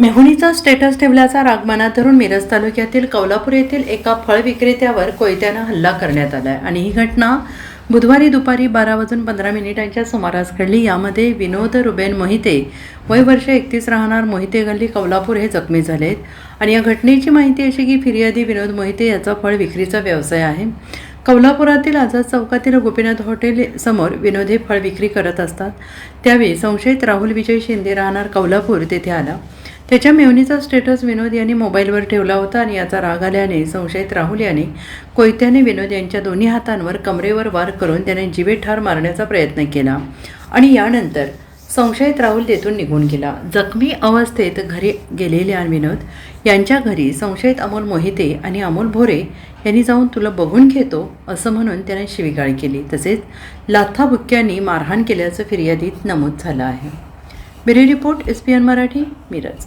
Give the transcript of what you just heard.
मेहुणीचा status ठेवल्याचा राग मनात धरून मिरज तालुक्यातील कौलापूर येथील एका फळ विक्रेत्यावर कोयत्यानं हल्ला करण्यात आला आणि ही घटना बुधवारी दुपारी 12:15 सुमारास घडली। यामध्ये विनोद रुबेन मोहिते वय वर्ष 31 राहणार मोहिते गल्ली कौलापूर हे जखमी झालेत। आणि या घटनेची माहिती अशी की फिर्यादी विनोद मोहिते याचा फळ विक्रीचा व्यवसाय आहे। कौलापुरातील आझाद चौकातील गोपीनाथ हॉटेल समोर विनोद हे फळ विक्री करत असतात। त्यावेळी संशयित राहुल विजय शिंदे राहणार कौलापूर तेथे आला। त्याच्या मेहुणीचा स्टेटस विनोद यांनी मोबाईलवर ठेवला होता आणि याचा राग आल्याने संशयित राहुल यांनी कोयत्याने विनोद यांच्या दोन्ही हातांवर कमरेवर वार करून त्याने जीवेठार मारण्याचा प्रयत्न केला आणि यानंतर संशयित राहुल तेथून निघून गेला। जखमी अवस्थेत घरी गेलेल्या विनोद यांच्या घरी संशयित अमोल मोहिते आणि अमोल भोरे यांनी जाऊन तुला बघून घेतो असं म्हणून त्याने शिवीगाळ केली, तसेच लाथाबुक्क्यांनी मारहाण केल्याचं फिर्यादीत नमूद झालं आहे। Bureau report SPN Marathi, Miraj.